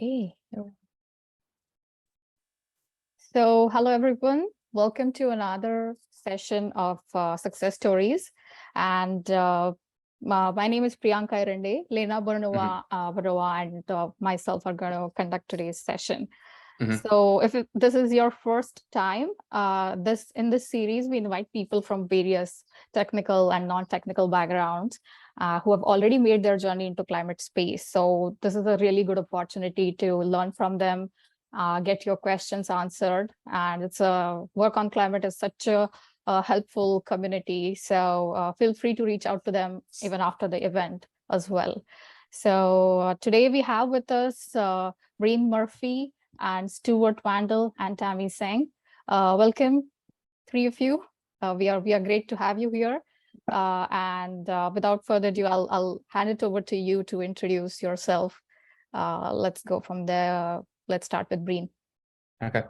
Okay. So, hello everyone. Welcome to another session of Success Stories. And my name is Priyanka Erande. Lena, Burova, and myself are going to conduct today's session. So if this is your first time, in this series, we invite people from various technical and non-technical backgrounds who have already made their journey into climate space. So this is a really good opportunity to learn from them, get your questions answered. And it's Work on Climate is such a helpful community. So feel free to reach out to them even after the event as well. So today we have with us Breene Murphy and Stuart, Vanden, and Tammy Tseng. Welcome, three of you. We are great to have you here. And without further ado, I'll hand it over to you to introduce yourself. Let's go from there. Let's start with Breene. Okay.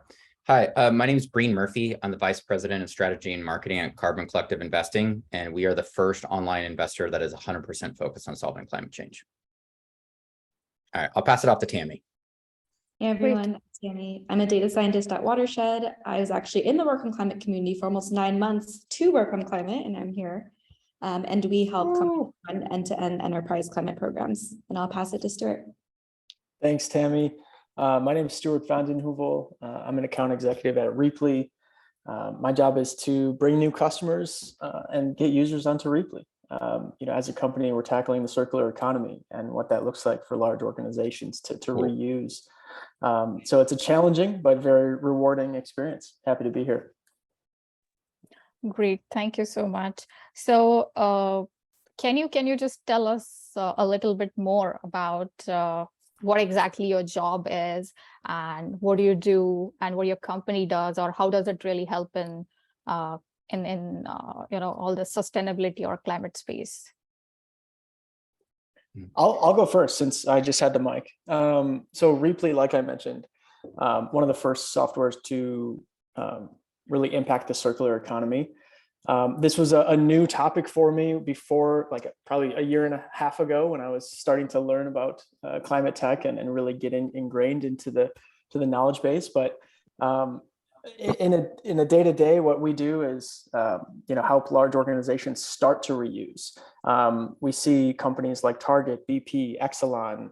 Hi, my name is Breene Murphy. I'm the Vice President of Strategy and Marketing at Carbon Collective Investing, and we are the first online investor that is 100% focused on solving climate change. All right, I'll pass it off to Tammy. Hey everyone, it's Tammy. I'm a data scientist at Watershed. I was actually in the Work on Climate community for almost 9 months to work on climate, and I'm here. And we help companies run end-to-end enterprise climate programs. And I'll pass it to Stuart. Thanks, Tammy. My name is Stuart Vanden Heuvel. I'm an account executive at Rheaply. My job is to bring new customers and get users onto Rheaply. As a company, we're tackling the circular economy and what that looks like for large organizations to reuse. So it's a challenging but very rewarding experience. Happy to be here. Great, thank you so much. So can you just tell us a little bit more about what exactly your job is and what do you do and what your company does, or how does it really help in all the sustainability or climate space? I'll go first since I just had the mic. So Rheaply, like I mentioned, one of the first softwares to really impact the circular economy. This was a new topic for me before, probably a year and a half ago, when I was starting to learn about climate tech and really get ingrained into the knowledge base. But in a day-to-day, what we do is help large organizations start to reuse. We see companies like Target, BP, Exelon.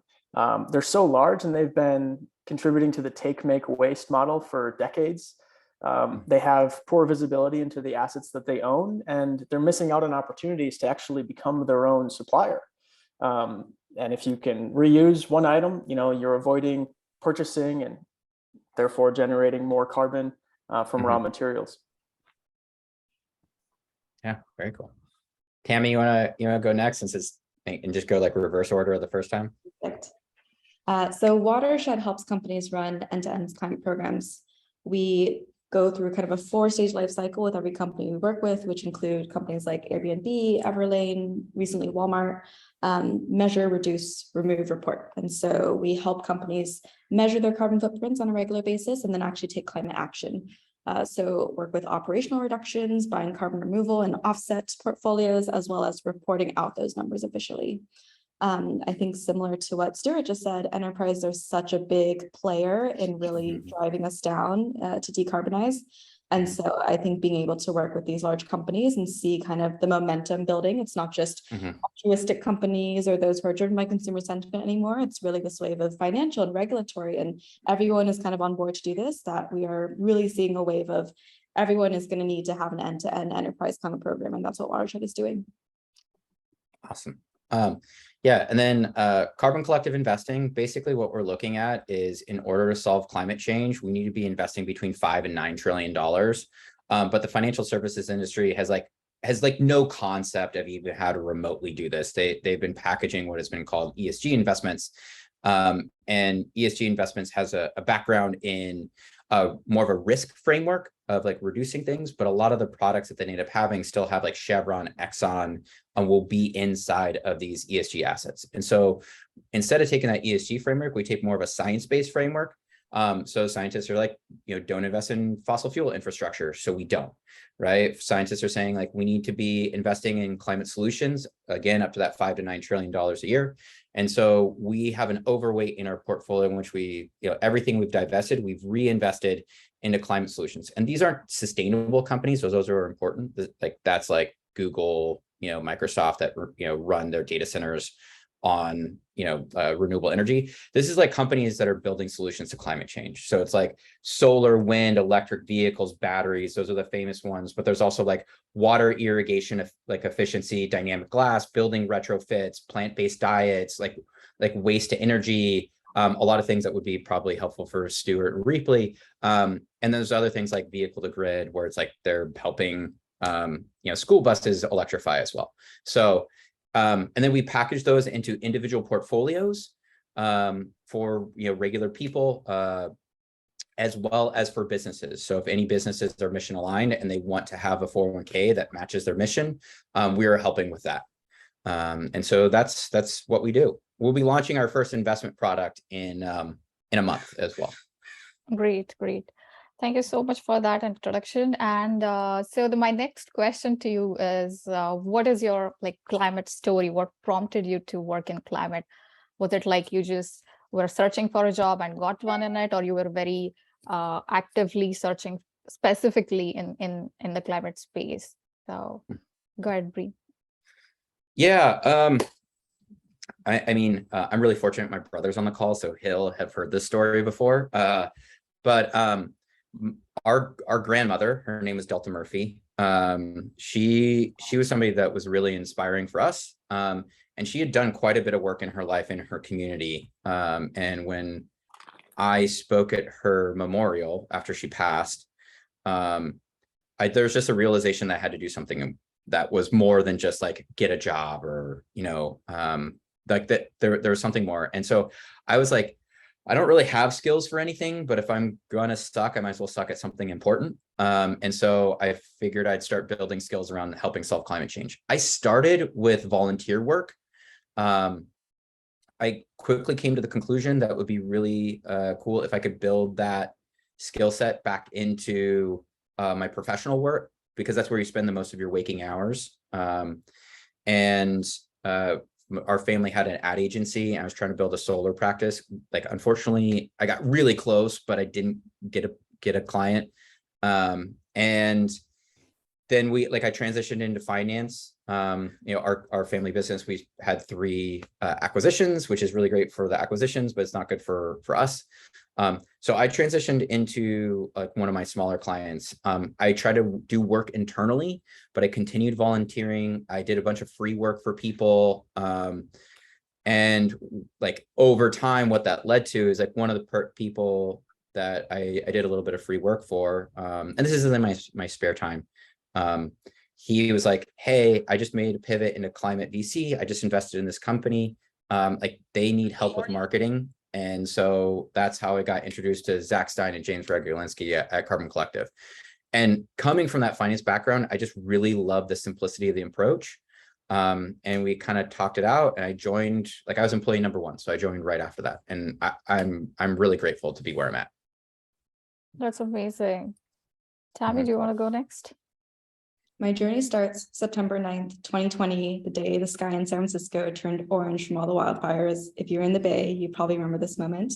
They're so large and they've been contributing to the take, make, waste model for decades. They have poor visibility into the assets that they own, and they're missing out on opportunities to actually become their own supplier. And if you can reuse one item, you're avoiding purchasing and therefore generating more carbon from raw materials. Yeah, very cool. Tammy, you wanna go next and just go like reverse order of the first time? Perfect. So Watershed helps companies run end-to-end climate programs. We go through kind of a 4-stage life cycle with every company we work with, which include companies like Airbnb, Everlane, recently Walmart, measure, reduce, remove, report. And so we help companies measure their carbon footprints on a regular basis and then actually take climate action. So work with operational reductions, buying carbon removal and offset portfolios, as well as reporting out those numbers officially. I think similar to what Stuart just said, enterprise are such a big player in really driving us down to decarbonize. And so I think being able to work with these large companies and see kind of the momentum building, it's not just altruistic companies or those who are driven by consumer sentiment anymore. It's really this wave of financial and regulatory, and everyone is kind of on board to do this, that we are really seeing a wave of everyone is going to need to have an end-to-end enterprise climate program. And that's what Watershed is doing. Awesome. Yeah, and then Carbon Collective Investing, basically what we're looking at is, in order to solve climate change, we need to be investing between $5 and $9 trillion. But the financial services industry has no concept of even how to remotely do this. They've been packaging what has been called ESG investments. And ESG investments has a background in more of a risk framework of reducing things, but a lot of the products that they end up having still have Chevron, Exxon, and will be inside of these ESG assets. And so instead of taking that ESG framework, we take more of a science-based framework. So scientists are don't invest in fossil fuel infrastructure. So we don't, right? Scientists are saying we need to be investing in climate solutions, again, up to that $5 to $9 trillion a year. And so we have an overweight in our portfolio in which we, everything we've divested, we've reinvested into climate solutions. And these aren't sustainable companies, so those are important. Like that's like Google, Microsoft that, run their data centers on, renewable energy. This is like companies that are building solutions to climate change. So it's like solar, wind, electric vehicles, batteries. Those are the famous ones. But there's also like water irrigation, like efficiency, dynamic glass, building retrofits, plant-based diets, like waste to energy. A lot of things that would be probably helpful for Stuart and Rheaply. And then there's other things like vehicle to grid, where it's like they're helping, school buses electrify as well. So, and then we package those into individual portfolios for regular people, as well as for businesses. So if any businesses are mission aligned and they want to have a 401k that matches their mission, we are helping with that. And so that's what we do. We'll be launching our first investment product in a month as well. Great. Thank you so much for that introduction. And so my next question to you is, what is your climate story? What prompted you to work in climate? Was it like you just were searching for a job and got one in it, or you were very actively searching specifically in the climate space? So go ahead, Breene. Yeah, I mean, I'm really fortunate my brother's on the call, so he'll have heard this story before. But our grandmother, her name was Delta Murphy. She was somebody that was really inspiring for us. And she had done quite a bit of work in her life in her community. And when I spoke at her memorial after she passed, there's just a realization that I had to do something that was more than just like get a job or, like that there was something more. And so I was like, I don't really have skills for anything, but if I'm gonna suck, I might as well suck at something important. And so I figured I'd start building skills around helping solve climate change. I started with volunteer work. I quickly came to the conclusion that it would be really cool if I could build that skill set back into my professional work, because that's where you spend the most of your waking hours. Our family had an ad agency, and I was trying to build a solar practice. Like, unfortunately, I got really close, but I didn't get a client. And then I transitioned into finance. Our family business, we had 3 acquisitions, which is really great for the acquisitions, but it's not good for us. So I transitioned into one of my smaller clients. I tried to do work internally, but I continued volunteering. I did a bunch of free work for people. And over time, what that led to is one of the people that I did a little bit of free work for, and this is in my spare time. He was like, hey, I just made a pivot into climate VC. I just invested in this company. They need help with marketing. And so that's how I got introduced to Zach Stein and James Regulinski at Carbon Collective. And coming from that finance background, I just really love the simplicity of the approach. And we kind of talked it out, and I joined, I was employee number 1. So I joined right after that. And I'm really grateful to be where I'm at. That's amazing. Tammy, do you want to go next? My journey starts September 9th, 2020, the day the sky in San Francisco turned orange from all the wildfires. If you're in the Bay, you probably remember this moment.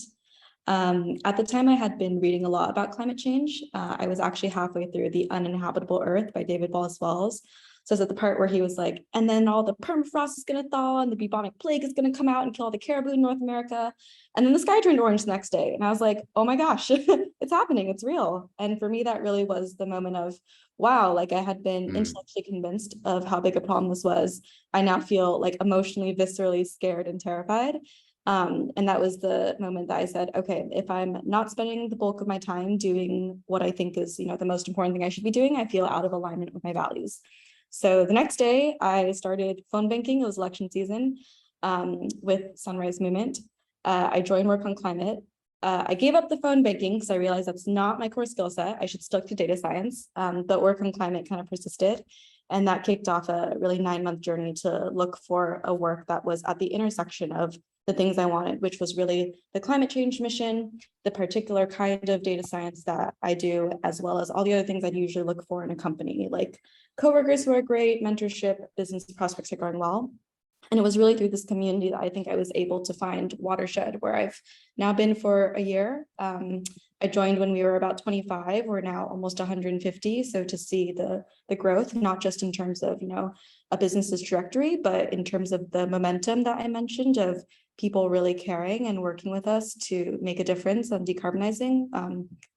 At the time, I had been reading a lot about climate change. I was actually halfway through The Uninhabitable Earth by David Wallace Wells. So it's at the part where he was like, and then all the permafrost is going to thaw and the bubonic plague is going to come out and kill all the caribou in North America. And then the sky turned orange the next day. And I was like, oh my gosh, it's happening. It's real. And for me, that really was the moment of, wow, I had been intellectually convinced of how big a problem this was. I now feel emotionally, viscerally scared and terrified. And that was the moment that I said, okay, if I'm not spending the bulk of my time doing what I think is, the most important thing I should be doing, I feel out of alignment with my values. So the next day I started phone banking. It was election season with Sunrise Movement. I joined work on climate. I gave up the phone banking because I realized that's not my core skill set. I should stick to data science, but work on climate kind of persisted. And that kicked off a really 9-month journey to look for a work that was at the intersection of the things I wanted, which was really the climate change mission, the particular kind of data science that I do, as well as all the other things I'd usually look for in a company, like coworkers who are great, mentorship, business prospects are going well. And it was really through this community that I think I was able to find Watershed, where I've now been for a year. I joined when we were about 25. We're now almost 150. So to see the growth, not just in terms of, a business's trajectory, but in terms of the momentum that I mentioned of people really caring and working with us to make a difference on decarbonizing,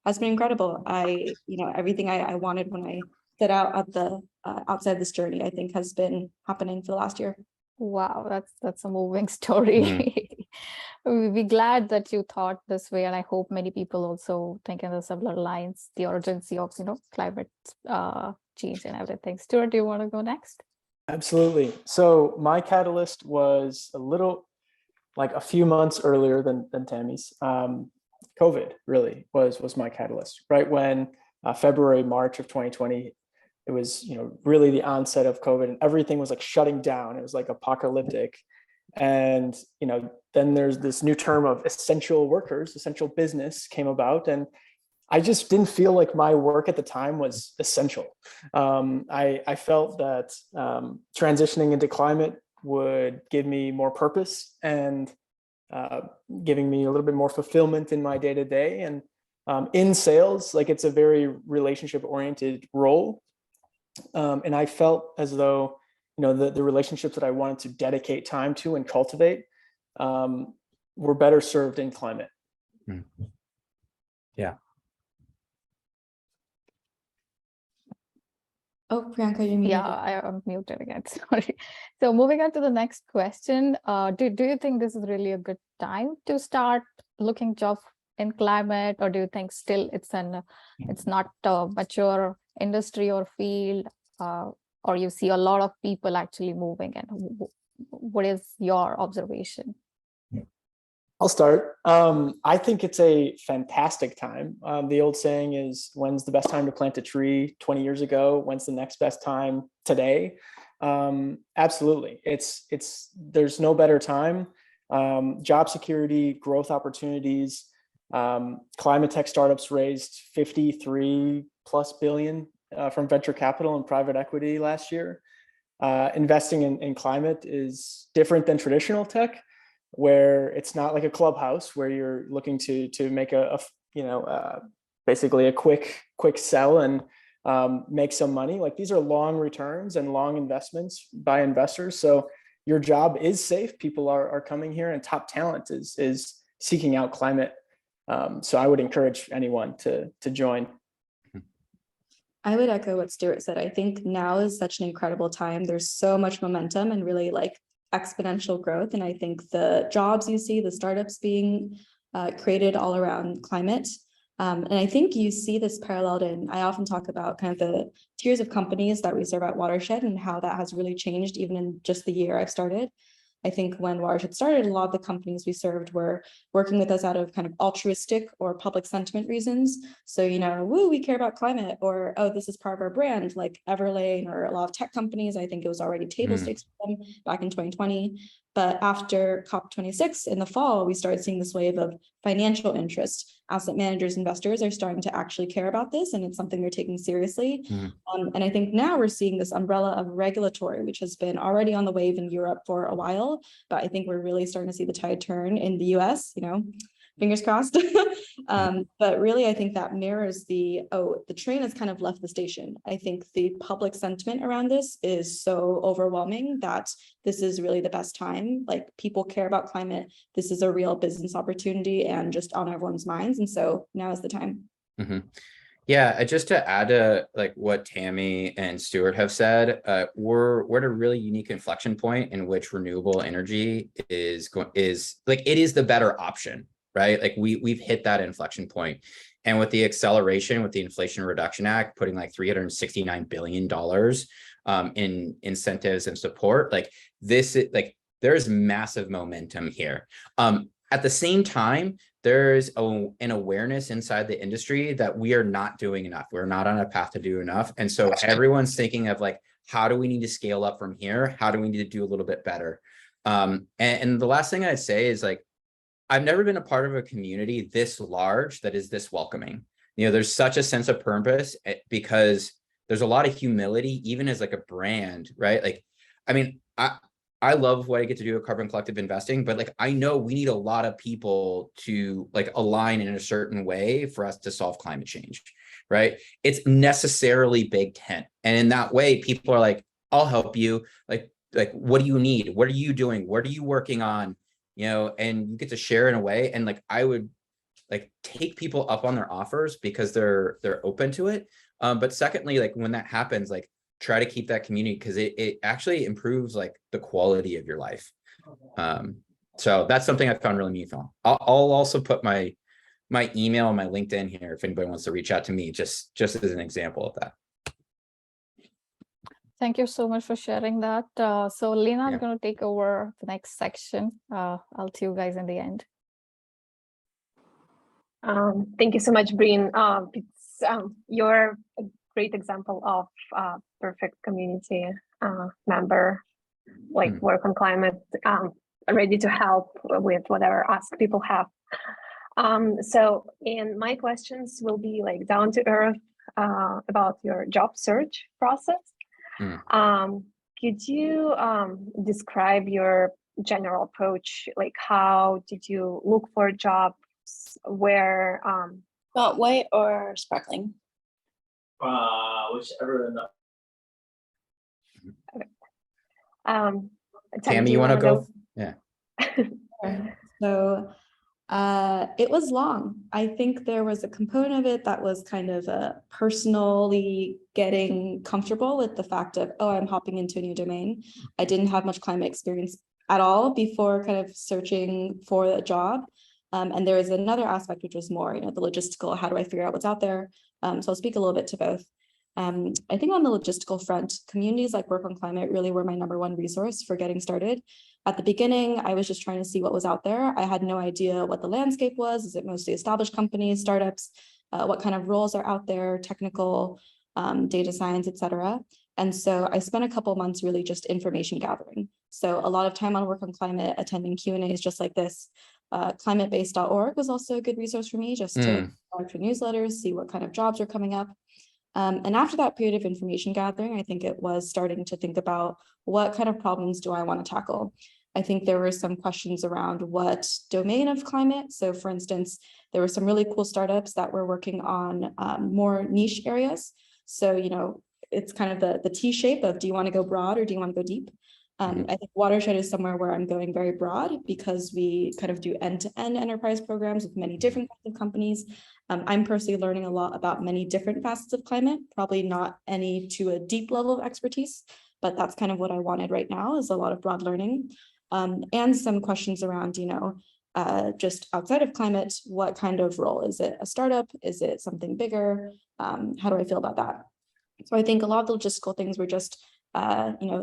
has been incredible. Everything I wanted when I set out at the outside this journey, I think has been happening for the last year. Wow, that's a moving story. We'll be glad that you thought this way, and I hope many people also think in the similar lines, the urgency of climate change and everything. Stuart, do you want to go next? Absolutely. So my catalyst was a few months earlier than Tammy's. COVID really was my catalyst. Right when February, March of 2020. It was, really the onset of COVID, and everything was like shutting down. It was like apocalyptic. And, then there's this new term of essential workers, essential business came about. And I just didn't feel like my work at the time was essential. I felt that transitioning into climate would give me more purpose and giving me a little bit more fulfillment in my day-to-day. And in sales, it's a very relationship-oriented role. And I felt as though, the relationships that I wanted to dedicate time to and cultivate were better served in climate. Yeah. Oh, Priyanka, you muted. Yeah, I'm muted again. Sorry. So moving on to the next question, do you think this is really a good time to start looking job in climate, or do you think still it's not a mature industry or field, or you see a lot of people actually moving, and what is your observation? I'll start. I think it's a fantastic time. The old saying is, when's the best time to plant a tree? 20 years ago. When's the next best time? Today. Absolutely. There's no better time. Job security, growth opportunities. Climate tech startups raised 53+ billion from venture capital and private equity last year. Investing in climate is different than traditional tech, where it's not like a clubhouse where you're looking to make basically a quick sell and make some money. These are long returns and long investments by investors. So your job is safe. People are coming here, and top talent is seeking out climate. So I would encourage anyone to join. I would echo what Stuart said. I think now is such an incredible time. There's so much momentum and really exponential growth. And I think the jobs you see, the startups being created all around climate. And I think you see this paralleled in, I often talk about kind of the tiers of companies that we serve at Watershed and how that has really changed even in just the year I've started. I think when Watershed started, a lot of the companies we served were working with us out of kind of altruistic or public sentiment reasons. So, woo, we care about climate, or, oh, this is part of our brand, like Everlane or a lot of tech companies. I think it was already table stakes for them back in 2020. But after COP26 in the fall, we started seeing this wave of financial interest. Asset managers, investors are starting to actually care about this, and it's something they're taking seriously. And I think now we're seeing this umbrella of regulatory, which has been already on the wave in Europe for a while, but I think we're really starting to see the tide turn in the US, fingers crossed. But really, I think that mirrors the train has kind of left the station. I think the public sentiment around this is so overwhelming that this is really the best time. People care about climate. This is a real business opportunity and just on everyone's minds. And so now is the time. Yeah, just to add to what Tammy and Stuart have said, we're at a really unique inflection point in which renewable energy is it is the better option. Right? We've hit that inflection point. And with the acceleration, with the Inflation Reduction Act, putting $369 billion in incentives and support, there's massive momentum here. At the same time, there's an awareness inside the industry that we are not doing enough. We're not on a path to do enough. And so everyone's thinking of how do we need to scale up from here? How do we need to do a little bit better? And the last thing I'd say is I've never been a part of a community this large that is this welcoming. There's such a sense of purpose because there's a lot of humility, even as a brand, right? I love what I get to do at Carbon Collective Investing, but like, I know we need a lot of people to like align in a certain way for us to solve climate change, right? It's necessarily big tent. And in that way, people are like, I'll help you. Like, what do you need? What are you doing? What are you working on? You know, and you get to share in a way. And like, I would like take people up on their offers because they're open to it. But secondly, like when that happens, like, try to keep that community because it actually improves like the quality of your life. So that's something I found really meaningful. I'll also put my email and my LinkedIn here if anybody wants to reach out to me, just as an example of that. Thank you so much for sharing that. So Lena is Yeah. going to take over the next section. I'll see you guys in the end. Thank you so much, Breene. You're a great example of perfect community member, like work on climate, ready to help with whatever ask people have. So in my questions will be like down to earth about your job search process. Could you describe your general approach? Like, how did you look for jobs? Where white or sparkling? Whichever enough. Okay. Tammy, you want to go? Yeah. So it was long. I think there was a component of it that was kind of personally getting comfortable with the fact of, oh, I'm hopping into a new domain. I didn't have much climate experience at all before kind of searching for a job. And there was another aspect, which was more, the logistical, how do I figure out what's out there? So I'll speak a little bit to both. I think on the logistical front, communities like Work on Climate really were my #1 resource for getting started. At the beginning, I was just trying to see what was out there. I had no idea what the landscape was. Is it mostly established companies, startups? What kind of roles are out there, technical, data science, et cetera. And so I spent a couple months really just information gathering. So a lot of time on Work on Climate, attending Q&As just like this. Climatebase.org was also a good resource for me, just to monitor newsletters, see what kind of jobs are coming up. And after that period of information gathering, I think it was starting to think about what kind of problems do I want to tackle. I think there were some questions around what domain of climate. So for instance, there were some really cool startups that were working on more niche areas. So, it's kind of the T shape of, do you want to go broad or do you want to go deep? I think Watershed is somewhere where I'm going very broad because we kind of do end-to-end enterprise programs with many different kinds of companies. I'm personally learning a lot about many different facets of climate, probably not any to a deep level of expertise, but that's kind of what I wanted right now, is a lot of broad learning. And some questions around, just outside of climate, what kind of role? Is it a startup? Is it something bigger? How do I feel about that? So I think a lot of the logistical things were just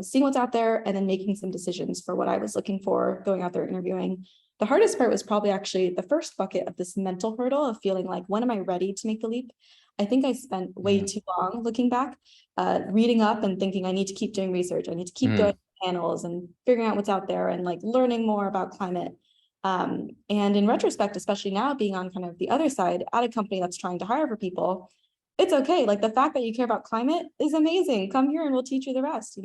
seeing what's out there and then making some decisions for what I was looking for, going out there interviewing. The hardest part was probably actually the first bucket of this mental hurdle of feeling like, when am I ready to make the leap? I think I spent way too long looking back, reading up and thinking I need to keep doing research. I need to keep going to panels and figuring out what's out there and like learning more about climate. And in retrospect, especially now being on kind of the other side at a company that's trying to hire for people, it's okay. Like the fact that you care about climate is amazing. Come here and we'll teach you the rest,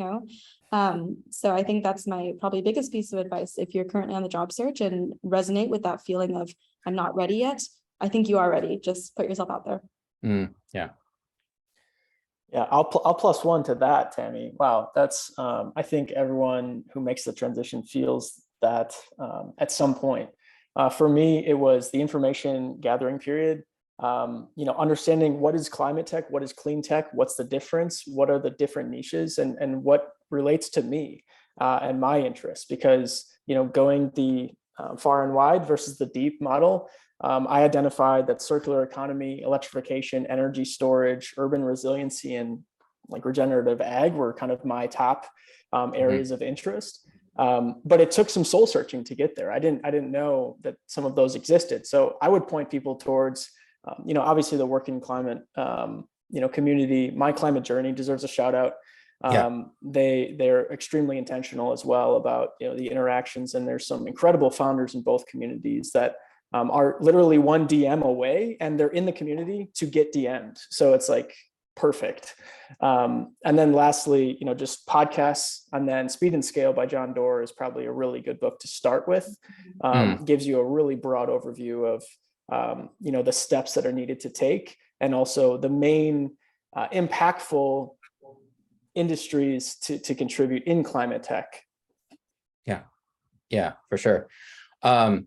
So I think that's my probably biggest piece of advice. If you're currently on the job search and resonate with that feeling of I'm not ready yet, I think you are ready. Just put yourself out there. Yeah, I'll +1 to that, Tammy. Wow, that's I think everyone who makes the transition feels that at some point. For me, it was the information gathering period. Understanding what is climate tech, what is clean tech, what's the difference, what are the different niches, and what relates to me and my interests. Because going the far and wide versus the deep model, I identified that circular economy, electrification, energy storage, urban resiliency, and like regenerative ag were kind of my top areas of interest. But it took some soul searching to get there. I didn't know that some of those existed. So I would point people towards obviously the working climate, community. My Climate Journey deserves a shout out. They're extremely intentional as well about, the interactions, and there's some incredible founders in both communities that are literally one DM away, and they're in the community to get DM'd. So it's like perfect. And then lastly, just podcasts, and then Speed and Scale by John Doerr is probably a really good book to start with. Gives you a really broad overview of the steps that are needed to take, and also the main impactful industries to contribute in climate tech. Yeah, for sure. I'll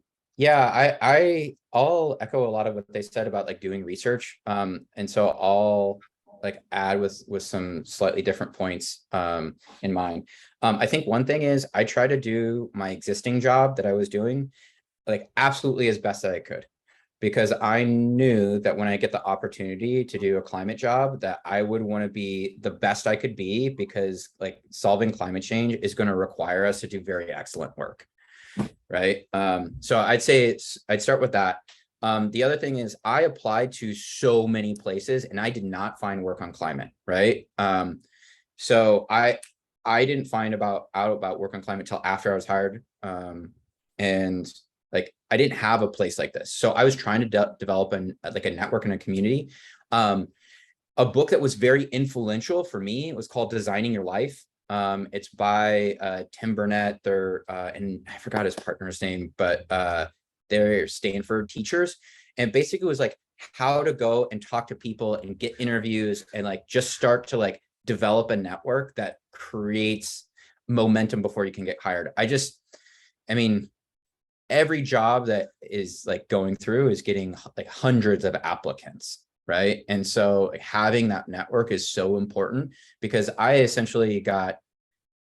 echo a lot of what they said about like doing research. And so I'll like add with some slightly different points in mind. I think one thing is I try to do my existing job that I was doing like absolutely as best that I could, because I knew that when I get the opportunity to do a climate job, that I would want to be the best I could be, because like solving climate change is going to require us to do very excellent work. Right. So I'd say I'd start with that. The other thing is I applied to so many places and I did not find work on climate. Right. So I didn't find out about work on climate till after I was hired. And like I didn't have a place like this. So I was trying to develop a network and a community. A book that was very influential for me was called Designing Your Life. It's by Tim Burnett. And I forgot his partner's name, but they're Stanford teachers. And basically it was like how to go and talk to people and get interviews and like just start to like develop a network that creates momentum before you can get hired. Every job that is like going through is getting like hundreds of applicants. Right. And so having that network is so important, because I essentially got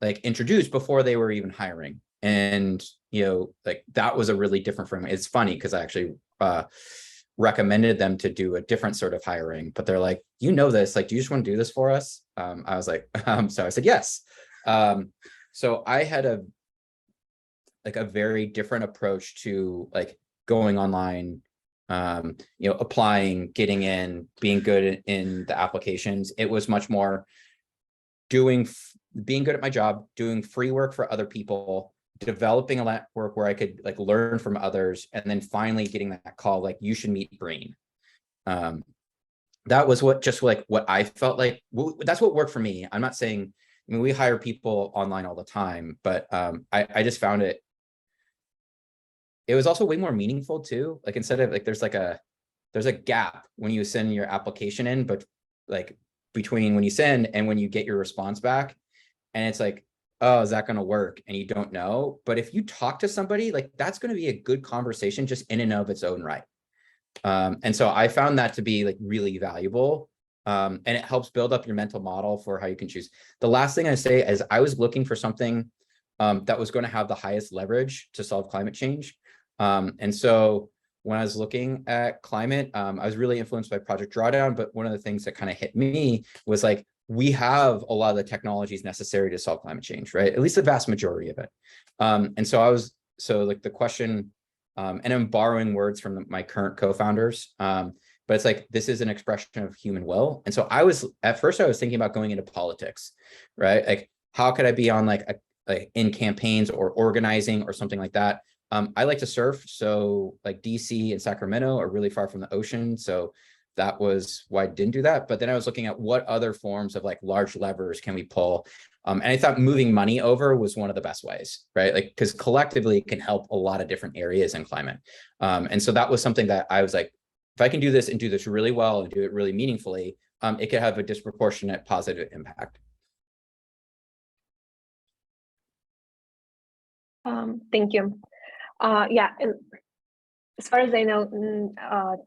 like introduced before they were even hiring. And, like that was a really different for me. It's funny because I actually recommended them to do a different sort of hiring, but they're like, this, like, do you just want to do this for us? I was like, so I said, yes. So I had a very different approach to like going online, applying, getting in, being good in the applications. It was much more being good at my job, doing free work for other people, developing a network where I could like learn from others, and then finally getting that call, like, you should meet Breene. That was what I felt like. That's what worked for me. I'm not saying, we hire people online all the time, but I just found it was also way more meaningful too. Like instead of like, there's a gap when you send your application in, but like between when you send and when you get your response back, and it's like, oh, is that going to work? And you don't know. But if you talk to somebody, like that's going to be a good conversation just in and of its own right. And so I found that to be like really valuable. And it helps build up your mental model for how you can choose. The last thing I say is I was looking for something that was going to have the highest leverage to solve climate change. And so when I was looking at climate, I was really influenced by Project Drawdown, but one of the things that kind of hit me was like, we have a lot of the technologies necessary to solve climate change, right? At least the vast majority of it. And so the question, and I'm borrowing words from my current co-founders, but it's like, this is an expression of human will. And so at first I was thinking about going into politics, right? Like, how could I be on like in campaigns or organizing or something like that? I like to surf, so like DC and Sacramento are really far from the ocean, so that was why I didn't do that. But then I was looking at what other forms of like large levers can we pull, and I thought moving money over was one of the best ways, right? Like, because collectively it can help a lot of different areas in climate, and so that was something that I was like, if I can do this and do this really well and do it really meaningfully, it could have a disproportionate positive impact. Thank you. Yeah, and as far as I know,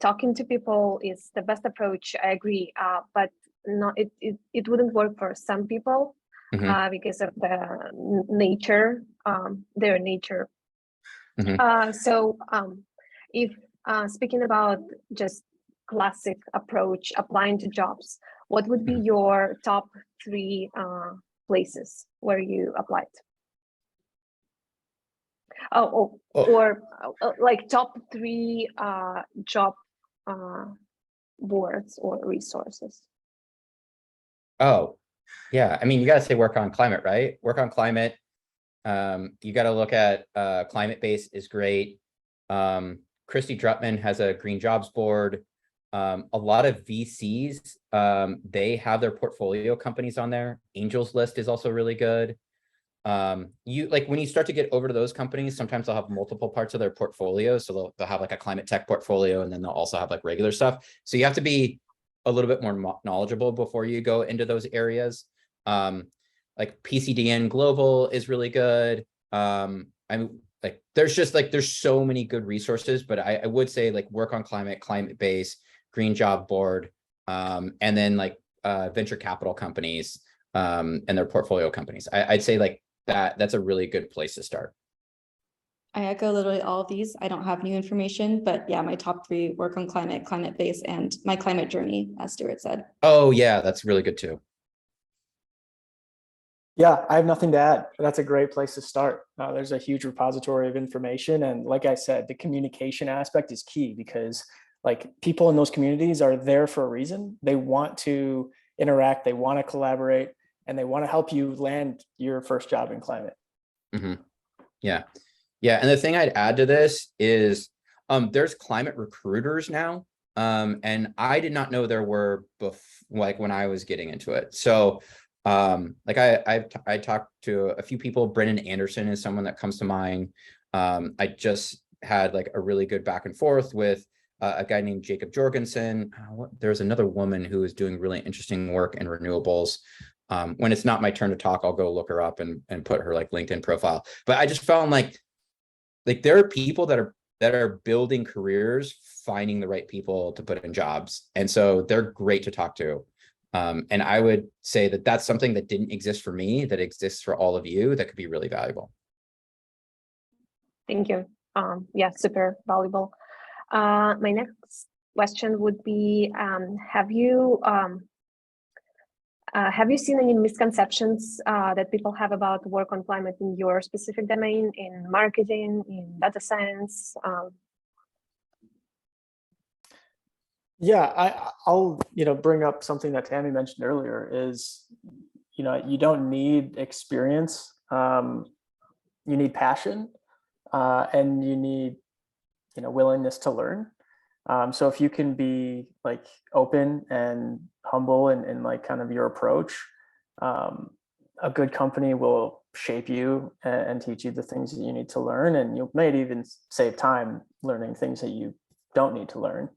talking to people is the best approach. I agree, but it wouldn't work for some people because of the nature, their nature. So if speaking about just classic approach applying to jobs, what would be your top 3 places where you applied? Or like top 3 job boards or resources. Oh, yeah. I mean, you got to say work on climate, right? Work on climate. You got to look at Climate Base is great. Christy Drutman has a green jobs board. A lot of VCs, they have their portfolio companies on there. Angels List is also really good. You like when you start to get over to those companies, sometimes they'll have multiple parts of their portfolio. So they'll have like a climate tech portfolio, and then they'll also have like regular stuff. So you have to be a little bit more knowledgeable before you go into those areas. Like PCDN Global is really good. I'm like, there's so many good resources, but I would say like work on climate base, Green Job Board, and then like venture capital companies and their portfolio companies. I'd say like that's a really good place to start. I echo literally all of these. I don't have new information, but yeah, my top 3: work on climate base, and my climate journey, as Stuart said. Oh yeah, that's really good too. Yeah, I have nothing to add. That's a great place to start. There's a huge repository of information. And like I said, the communication aspect is key, because like people in those communities are there for a reason. They want to interact, they want to collaborate, and they want to help you land your first job in climate. Yeah. Yeah. And the thing I'd add to this is there's climate recruiters now. And I did not know there were like when I was getting into it. So like I talked to a few people. Brennan Anderson is someone that comes to mind. I just had like a really good back and forth with a guy named Jacob Jorgensen. There's another woman who is doing really interesting work in renewables. When it's not my turn to talk, I'll go look her up and put her like LinkedIn profile. But I just found like there are people that are building careers, finding the right people to put in jobs. And so they're great to talk to. And I would say that that's something that didn't exist for me, that exists for all of you, that could be really valuable. Thank you. Yeah, super valuable. My next question would be, have you seen any misconceptions that people have about work on climate in your specific domain, in marketing, in data science? Yeah, I'll bring up something that Tammy mentioned earlier is, you don't need experience. You need passion, and you need, willingness to learn. So if you can be like open and humble in like kind of your approach, a good company will shape you and teach you the things that you need to learn, and you might even save time learning things that you don't need to learn.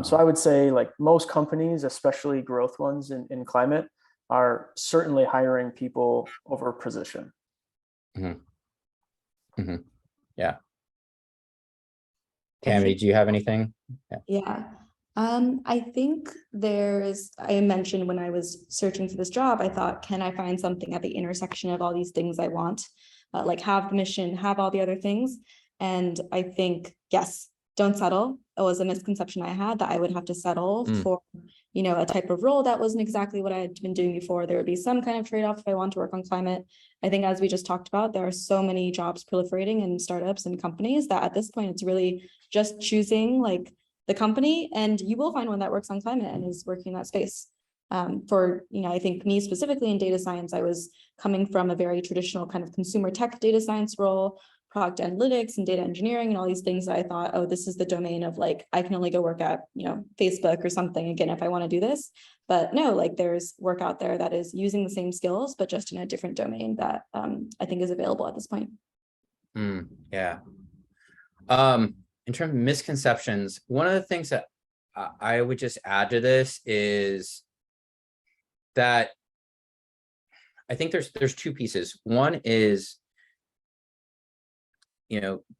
So I would say like most companies, especially growth ones in climate, are certainly hiring people over position. Yeah. Tammy, do you have anything? Yeah. I think I mentioned when I was searching for this job, I thought, can I find something at the intersection of all these things I want? Like have the mission, have all the other things. And I think, yes, don't settle. It was a misconception I had that I would have to settle for, a type of role that wasn't exactly what I had been doing before. There would be some kind of trade-off if I want to work on climate. I think, as we just talked about, there are so many jobs proliferating in startups and companies that at this point, it's really just choosing like the company, and you will find one that works on climate and is working in that space. I think me specifically in data science, I was coming from a very traditional kind of consumer tech data science role, product analytics and data engineering and all these things that I thought, oh, this is the domain of like, I can only go work at, Facebook or something again, if I want to do this. But no, like there's work out there that is using the same skills, but just in a different domain that I think is available at this point. Yeah. In terms of misconceptions, one of the things that I would just add to this is that I think there's two pieces. One is,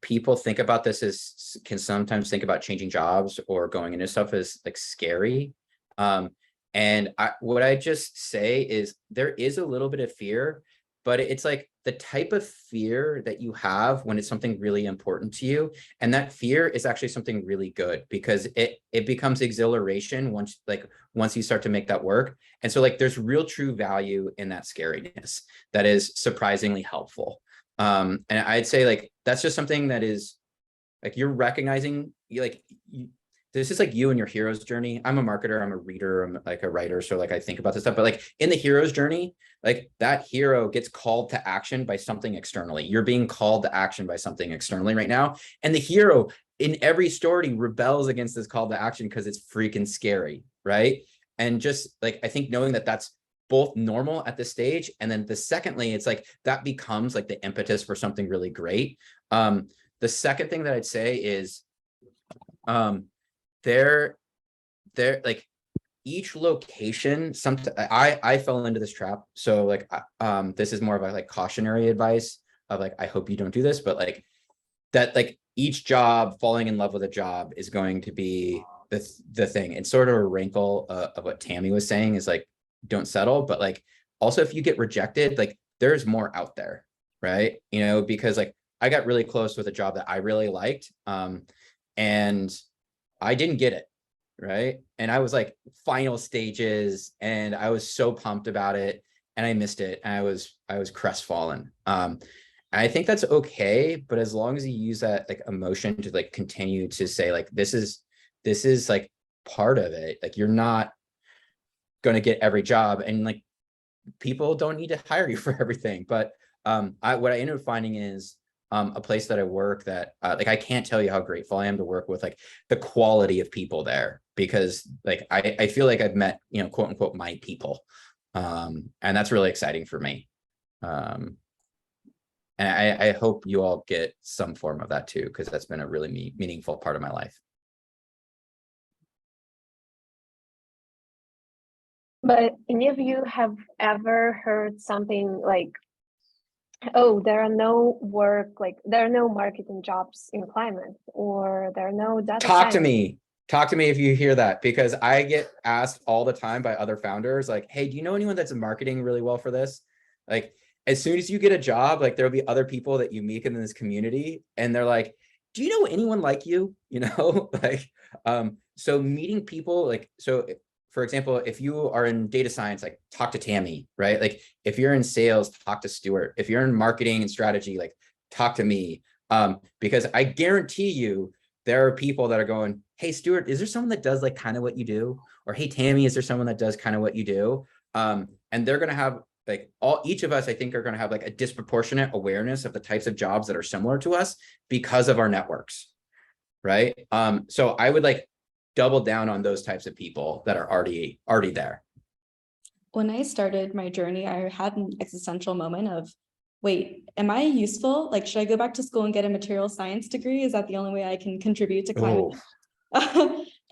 people think about this can sometimes think about changing jobs or going into stuff as like scary. And what I just say is there is a little bit of fear, but it's like the type of fear that you have when it's something really important to you. And that fear is actually something really good, because it becomes exhilaration once you start to make that work. And so like there's real true value in that scariness that is surprisingly helpful. And I'd say like that's just something that is like you're recognizing this is like you and your hero's journey. I'm a marketer, I'm a reader, I'm like a writer. So like I think about this stuff, but like in the hero's journey, like that hero gets called to action by something externally. You're being called to action by something externally right now. And the hero in every story rebels against this call to action because it's freaking scary, right? And just like, I think knowing that that's both normal at this stage, and then secondly, it's like that becomes like the impetus for something really great. The second thing that I'd say is they're like each location, I fell into this trap. So like this is more of a like cautionary advice of like, I hope you don't do this, but like that, like each job, falling in love with a job is going to be the thing. It's sort of a wrinkle of what Tammy was saying is like, don't settle, but like also if you get rejected, like there's more out there, right? You know, because like I got really close with a job that I really liked, and I didn't get it, right? And I was like final stages, and I was so pumped about it, and I missed it, and I was crestfallen. I think that's okay, but as long as you use that like emotion to like continue to say like this is like part of it, like you're not going to get every job, and like people don't need to hire you for everything. But what I ended up finding is a place that I work that like I can't tell you how grateful I am to work with like the quality of people there, because like I feel like I've met, you know, quote unquote my people, and that's really exciting for me. And I hope you all get some form of that too, because that's been a really meaningful part of my life. But any of you have ever heard something like, oh, there are no marketing jobs in climate, or there are no data Talk science. to me if you hear that, because I get asked all the time by other founders like, hey, do you know anyone that's marketing really well for this? Like, as soon as you get a job, like there'll be other people that you meet in this community, and they're like, do you know anyone like you? You know, like, so meeting people, like, so for example, if you are in data science, like talk to Tammy, right? Like if you're in sales, talk to Stuart. If you're in marketing and strategy, like talk to me. Because I guarantee you there are people that are going, hey, Stuart, is there someone that does like kind of what you do? Or hey, Tammy, is there someone that does kind of what you do? And they're going to have like each of us, I think, are going to have like a disproportionate awareness of the types of jobs that are similar to us because of our networks, right? So I would like double down on those types of people that are already there. When I started my journey, I had an existential moment of, wait, am I useful? Like, should I go back to school and get a material science degree? Is that the only way I can contribute to climate?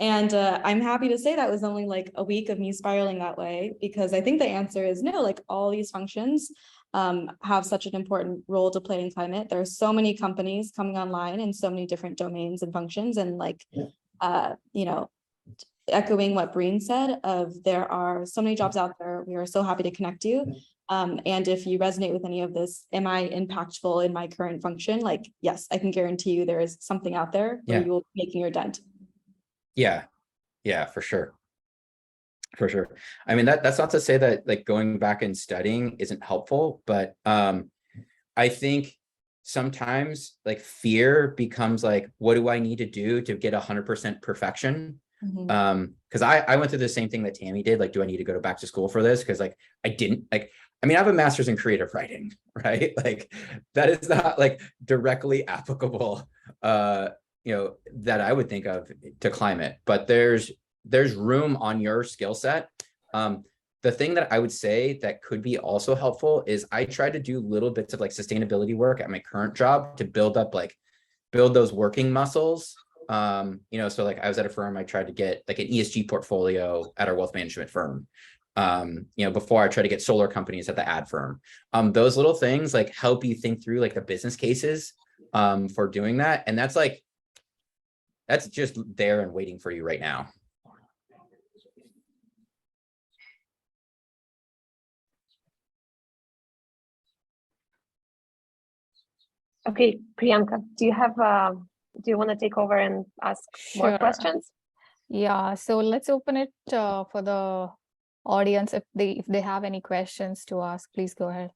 And I'm happy to say that was only like a week of me spiraling that way, because I think the answer is no. Like all these functions have such an important role to play in climate. There are so many companies coming online in so many different domains and functions, and like you know, echoing what Breene said, of there are so many jobs out there. We are so happy to connect you. And if you resonate with any of this, am I impactful in my current function? Like, yes, I can guarantee you there is something out there where you will be making your dent. Yeah, for sure. I mean, that's not to say that like going back and studying isn't helpful, but I think sometimes like fear becomes like, what do I need to do to get 100% perfection? Because I went through the same thing that Tammy did. Like, do I need to go back to school for this? Because like I didn't, like, I mean, I have a master's in creative writing, right? Like that is not like directly applicable, you know, that I would think of to climate, but there's room on your skill set. The thing that I would say that could be also helpful is I try to do little bits of like sustainability work at my current job to build those working muscles. You know, so like I was at a firm, I tried to get like an ESG portfolio at our wealth management firm. You know, before I try to get solar companies at the ad firm. Those little things like help you think through like the business cases for doing that. And that's just there and waiting for you right now. Okay, Priyanka, do you want to take over and ask more questions? Yeah, so let's open it for the audience. If they have any questions to ask, please go ahead.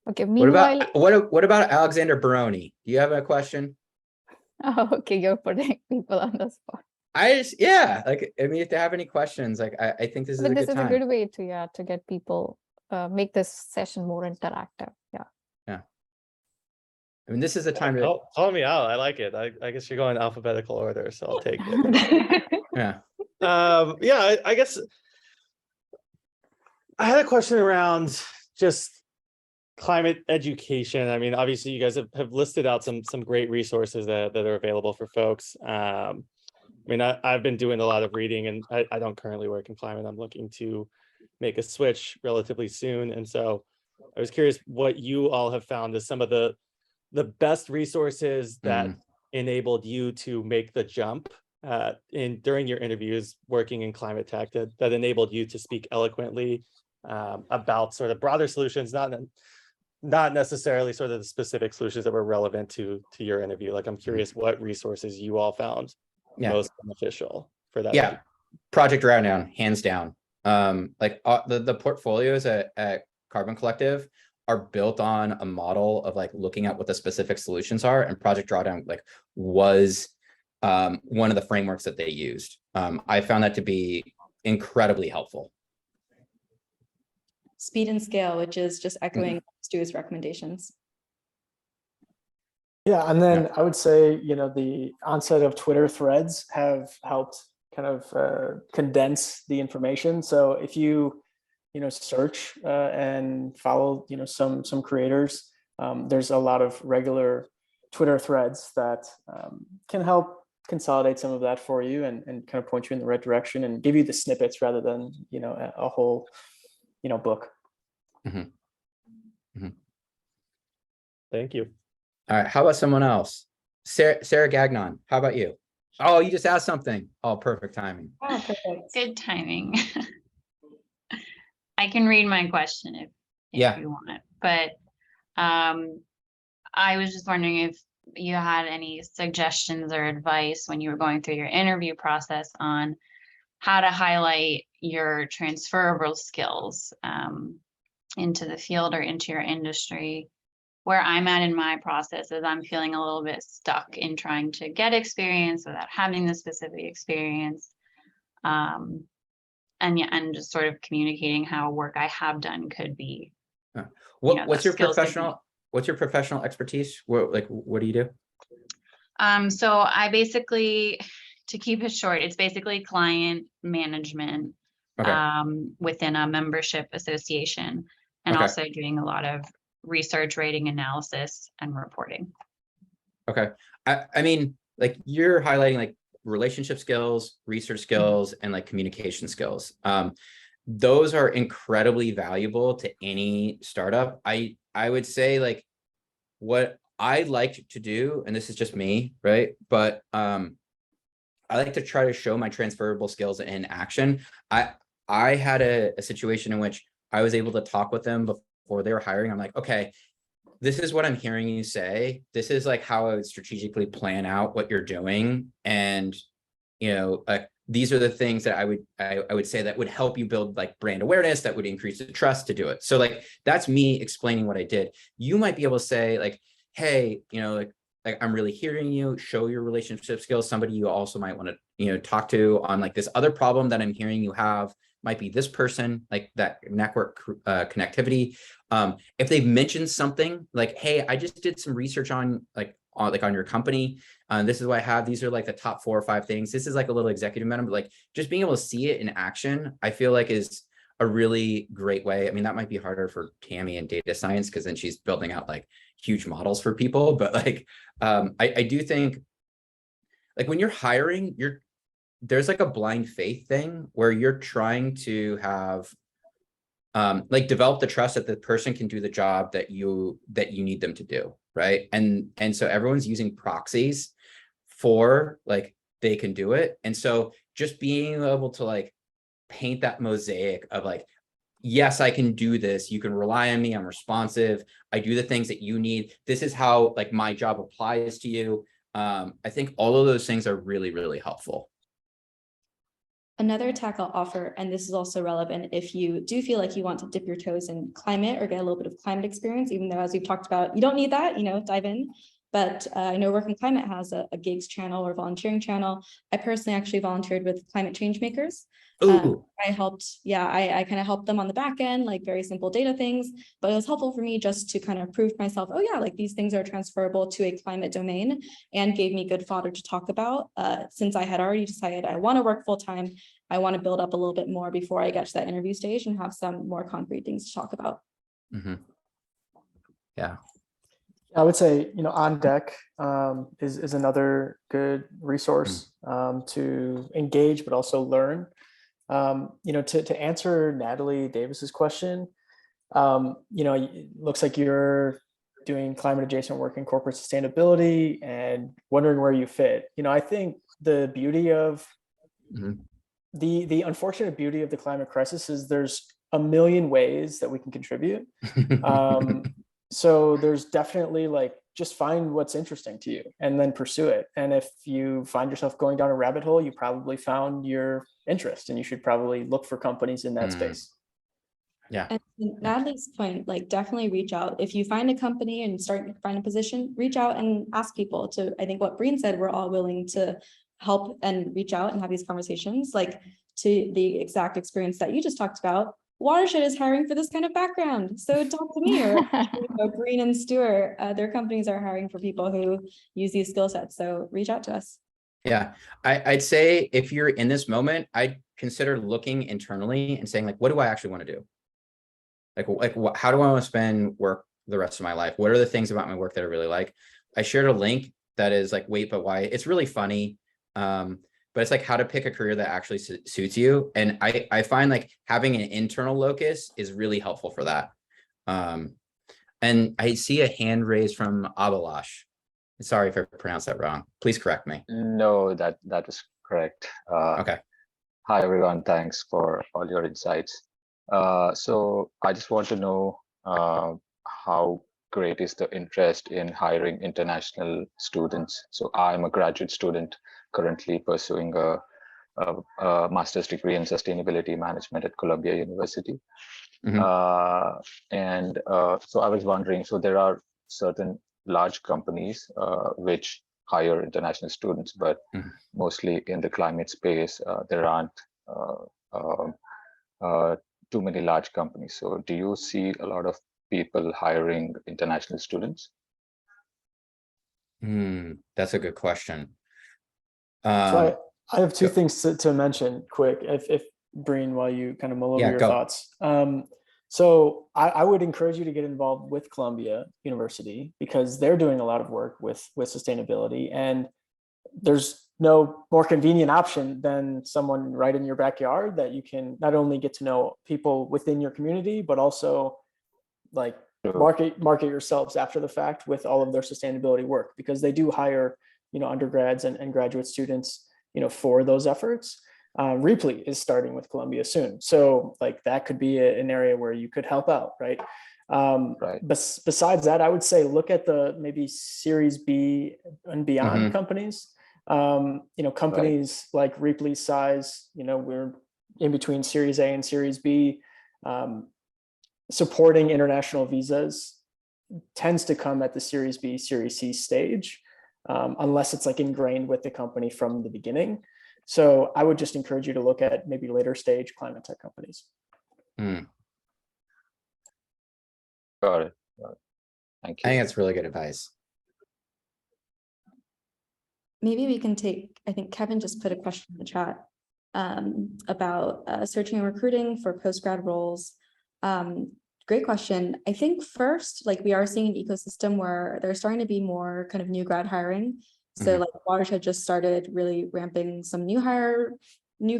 Okay. Meanwhile, what about Alexander Baroni? Do you have a question? Oh, okay, you're putting people on the spot. Yeah, like, I mean, if they have any questions, like, I think this is a But good this is a time. good way to get people, make this session more interactive. Yeah. I mean, this is the time to, Call me out. I like it. I guess you're going alphabetical order, so I'll take it. yeah. Yeah, I guess I had a question around just climate education. I mean, obviously you guys have listed out some great resources that are available for folks. I mean, I've been doing a lot of reading, and I don't currently work in climate. I'm looking to make a switch relatively soon. And so I was curious what you all have found as some of the best resources that enabled you to make the jump during your interviews working in climate tech, that enabled you to speak eloquently about sort of broader solutions, not necessarily sort of the specific solutions that were relevant to your interview. Like, I'm curious what resources you all found most beneficial for that. Yeah, Project Drawdown, hands down. Like the portfolios at Carbon Collective are built on a model of like looking at what the specific solutions are, and Project Drawdown like was one of the frameworks that they used. I found that to be incredibly helpful. Speed and scale, which is just echoing Stuart's recommendations. Yeah, and then I would say, the onset of Twitter threads have helped kind of condense the information. So if you, search and follow, some creators, there's a lot of regular Twitter threads that can help consolidate some of that for you and kind of point you in the right direction and give you the snippets rather than, a whole, book. Thank you. All right, how about someone else? Sarah Gagnon, how about you? Oh, you just asked something. Oh, perfect timing. Oh, perfect. Good timing. I can read my question if you want it, but I was just wondering if you had any suggestions or advice when you were going through your interview process on how to highlight your transferable skills into the field or into your industry. Where I'm at in my process is I'm feeling a little bit stuck in trying to get experience without having the specific experience. And just sort of communicating how work I have done could be. What's your professional expertise? What do you do? So I basically, to keep it short, it's basically client management within a membership association, and also doing a lot of research, rating, analysis, and reporting. Okay. I mean, like, you're highlighting like relationship skills, research skills, and like communication skills. Those are incredibly valuable to any startup. I would say, like, what I like to do, and this is just me, right? But I like to try to show my transferable skills in action. I had a situation in which I was able to talk with them before they were hiring. I'm like, okay, this is what I'm hearing you say. This is like how I would strategically plan out what you're doing. And, these are the things that I would say that would help you build like brand awareness, that would increase the trust to do it. So like, that's me explaining what I did. You might be able to say like, hey, like I'm really hearing you, show your relationship skills. Somebody you also might want to, talk to on like this other problem that I'm hearing you have might be this person, like that network connectivity. If they've mentioned something like, hey, I just did some research on your company. This is what I have. These are like the top 4 or 5 things. This is like a little executive memo, but like just being able to see it in action, I feel like is a really great way. I mean, that might be harder for Tammy in data science, because then she's building out like huge models for people. But like, I do think like when you're hiring, there's like a blind faith thing where you're trying to have like develop the trust that the person can do the job that you need them to do, right? And so everyone's using proxies for like they can do it. And so just being able to like paint that mosaic of like, yes, I can do this. You can rely on me. I'm responsive. I do the things that you need. This is how like my job applies to you. I think all of those things are really, really helpful. Another tack I'll offer, and this is also relevant if you do feel like you want to dip your toes in climate or get a little bit of climate experience, even though, as we've talked about, you don't need that, dive in. But I know Work in Climate has a gigs channel or volunteering channel. I personally actually volunteered with Climate Change Makers. I helped, I kind of helped them on the back end, like very simple data things, but it was helpful for me just to kind of prove to myself, oh yeah, like these things are transferable to a climate domain, and gave me good fodder to talk about. Since I had already decided I want to work full time, I want to build up a little bit more before I get to that interview stage and have some more concrete things to talk about. Yeah. I would say, On Deck is another good resource to engage, but also learn. To answer Natalie Davis's question, it looks like you're doing climate adjacent work in corporate sustainability and wondering where you fit. I think the beauty of the unfortunate beauty of the climate crisis is there's a million ways that we can contribute. So there's definitely just find what's interesting to you and then pursue it. And if you find yourself going down a rabbit hole, you probably found your interest, and you should probably look for companies in that space. Yeah. And Natalie's point, definitely reach out. If you find a company and start to find a position, reach out and ask people to, I think what Breene said, we're all willing to help and reach out and have these conversations. To the exact experience that you just talked about, Watershed is hiring for this kind of background. So talk to me or Breene and Stuart. Their companies are hiring for people who use these skill sets. So reach out to us. Yeah, I'd say if you're in this moment, I'd consider looking internally and saying, what do I actually want to do? How do I want to spend work the rest of my life? What are the things about my work that I really like? I shared a link that is wait, but why? It's really funny. But it's how to pick a career that actually suits you. And I find having an internal locus is really helpful for that. And I see a hand raised from Abalash. Sorry if I pronounced that wrong. Please correct me. No, that is correct. Okay. Hi, everyone. Thanks for all your insights. So I just want to know how great is the interest in hiring international students. So I'm a graduate student currently pursuing a master's degree in sustainability management at Columbia University. So I was wondering, so there are certain large companies which hire international students, but mostly in the climate space, there aren't too many large companies. So do you see a lot of people hiring international students? That's a good question. So I have two things to mention quick, if Breene, while you kind of mull over your thoughts. So I would encourage you to get involved with Columbia University because they're doing a lot of work with sustainability, and there's no more convenient option than someone right in your backyard that you can not only get to know people within your community, but also market yourselves after the fact with all of their sustainability work, because they do hire undergrads and graduate students for those efforts. Rheaply is starting with Columbia soon, so that could be an area where you could help out, right? Besides that, I would say look at the maybe Series B and beyond companies. Companies like Rheaply's size, we're in between Series A and Series B. Supporting international visas tends to come at the Series B, Series C stage, unless it's ingrained with the company from the beginning. So I would just encourage you to look at maybe later stage climate tech companies. Got it. Thank you. I think that's really good advice. Maybe we can take, I think Kevin just put a question in the chat about searching and recruiting for post-grad roles. Great question. I think first, we are seeing an ecosystem where there's starting to be more kind of new grad hiring. So Watershed just started really ramping some new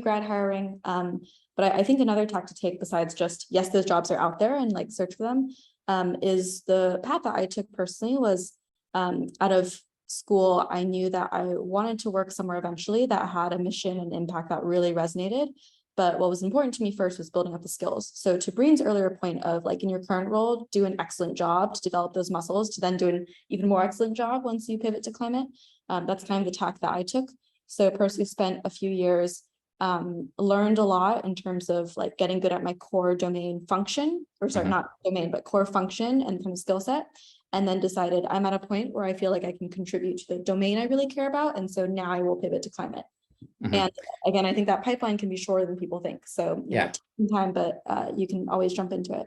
grad hiring. But I think another tack to take besides just, yes, those jobs are out there and search for them, is the path that I took personally was out of school. I knew that I wanted to work somewhere eventually that had a mission and impact that really resonated. But what was important to me first was building up the skills. So to Breene's earlier point of in your current role, do an excellent job to develop those muscles to then do an even more excellent job once you pivot to climate. That's kind of the tack that I took. So personally spent a few years, learned a lot in terms of getting good at my core domain function, or sorry, not domain, but core function and kind of skill set. and then decided I'm at a point where I feel like I can contribute to the domain I really care about. And so now I will pivot to climate. And again, I think that pipeline can be shorter than people think. So you know, taking time, but you can always jump into it.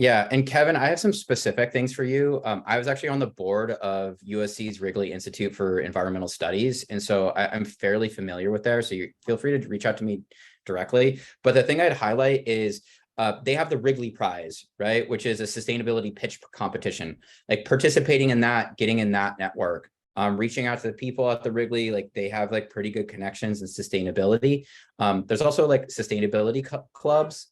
Yeah, and Kevin, I have some specific things for you. I was actually on the board of USC's Wrigley Institute for Environmental Studies, and so I'm fairly familiar with there. So you feel free to reach out to me directly. But the thing I'd highlight is they have the Wrigley Prize, right, which is a sustainability pitch competition. Like participating in that, getting in that network, reaching out to the people at the Wrigley, like they have like pretty good connections in sustainability. There's also like sustainability clubs.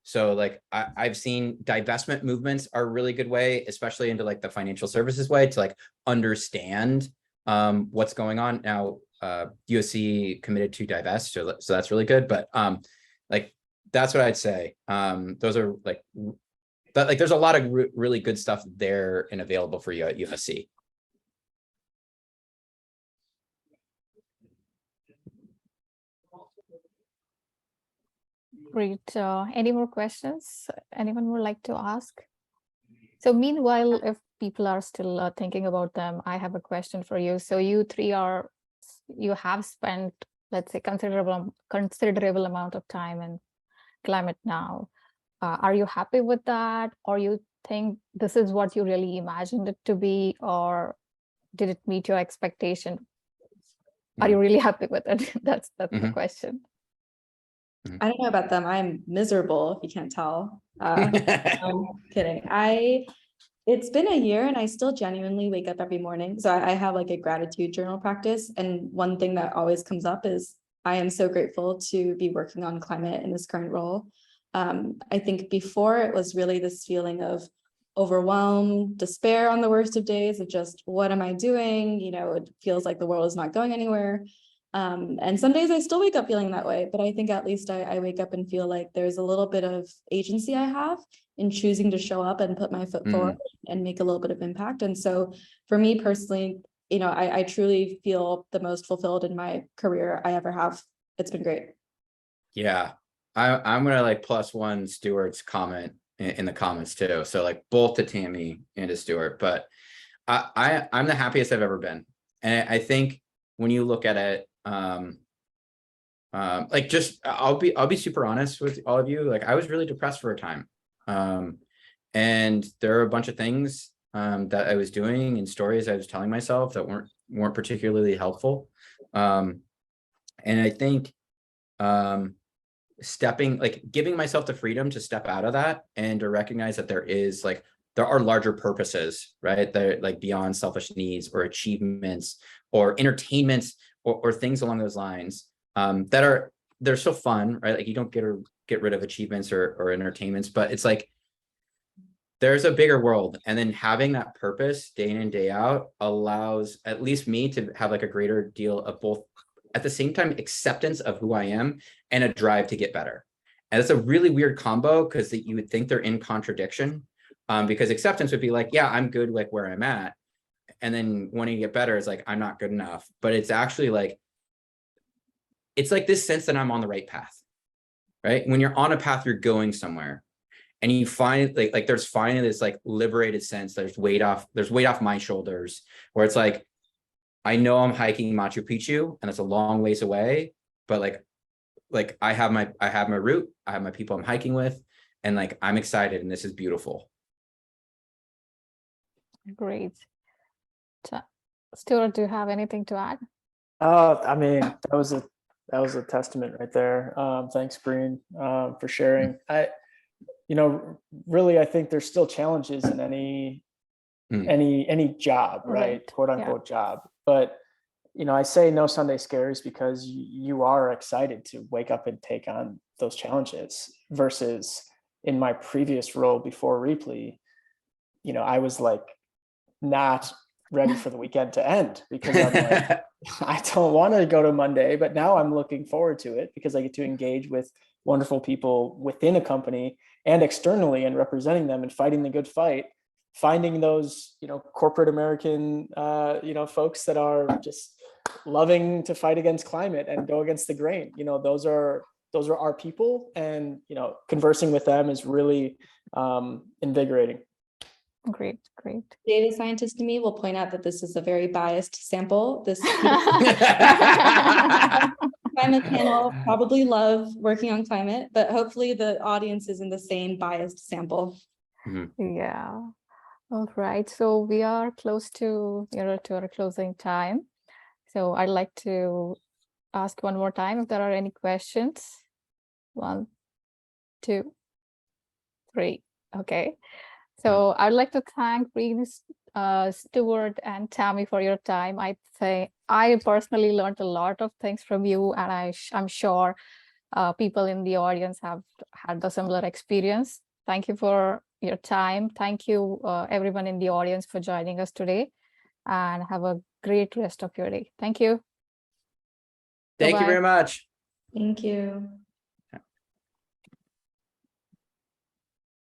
So like I've seen divestment movements are a really good way, especially into like the financial services way, to like understand what's going on. Now USC committed to divest, so that's really good. But like that's what I'd say. Those are like, but like there's a lot of really good stuff there and available for you at USC. Great. Any more questions? Anyone would like to ask? So meanwhile, if people are still thinking about them, I have a question for you. So you three you have spent, let's say, considerable amount of time in climate now. Are you happy with that? Or you think this is what you really imagined it to be? Or did it meet your expectation? Are you really happy with it? That's the question. I don't know about them. I'm miserable, if you can't tell. I'm kidding. It's been a year and I still genuinely wake up every morning. So I have like a gratitude journal practice. And one thing that always comes up is I am so grateful to be working on climate in this current role. I think before it was really this feeling of overwhelm, despair on the worst of days of just, what am I doing? You know, it feels like the world is not going anywhere. And some days I still wake up feeling that way, but I think at least I wake up and feel like there's a little bit of agency I have in choosing to show up and put my foot forward and make a little bit of impact. And so for me personally, you know, I truly feel the most fulfilled in my career I ever have. It's been great. Yeah, I'm gonna like +1 Stuart's comment in the comments too. So like both to Tammy and to Stuart, but I'm the happiest I've ever been. And I think when you look at it, like just I'll be super honest with all of you. Like I was really depressed for a time. And there are a bunch of things that I was doing and stories I was telling myself that weren't particularly helpful. And I think giving myself the freedom to step out of that and to recognize that there are larger purposes, right? They're like beyond selfish needs or achievements or entertainments or things along those lines they're so fun, right? Like you don't get rid of achievements or entertainments, but it's like there's a bigger world. And then having that purpose day in and day out allows at least me to have like a greater deal of both at the same time acceptance of who I am and a drive to get better. And it's a really weird combo because you would think they're in contradiction because acceptance would be like, yeah, I'm good like where I'm at. And then wanting to get better is like, I'm not good enough. But it's actually like, it's like this sense that I'm on the right path, right? When you're on a path, you're going somewhere. And you find like there's finally this like liberated sense, there's weight off my shoulders, where it's like, I know I'm hiking Machu Picchu and it's a long ways away, but like I have my route, I have my people I'm hiking with, and like I'm excited and this is beautiful. Great. Stuart, do you have anything to add? I mean, that was a testament right there. Thanks, Breene, for sharing. Really, I think there's still challenges in any job, right? Quote unquote job. But I say no Sunday scaries because you are excited to wake up and take on those challenges versus in my previous role before Rheaply, I was like not ready for the weekend to end because I'm like, I don't want to go to Monday, but now I'm looking forward to it because I get to engage with wonderful people within a company and externally and representing them and fighting the good fight, finding those, corporate American, folks that are just loving to fight against climate and go against the grain. Those are our people, and, conversing with them is really invigorating. Great, great. Data scientist to me will point out that this is a very biased sample. This climate panel probably love working on climate, but hopefully the audience is in the same biased sample. Yeah. All right. So we are close to our closing time. So I'd like to ask one more time if there are any questions. 1, 2, 3. Okay. So I'd like to thank Breene, Stuart, and Tammy for your time. I think I personally learned a lot of things from you, and I'm sure people in the audience have had the similar experience. Thank you for your time. Thank you, everyone in the audience, for joining us today, and have a great rest of your day. Thank you. Thank you Bye-bye. very much. Thank you.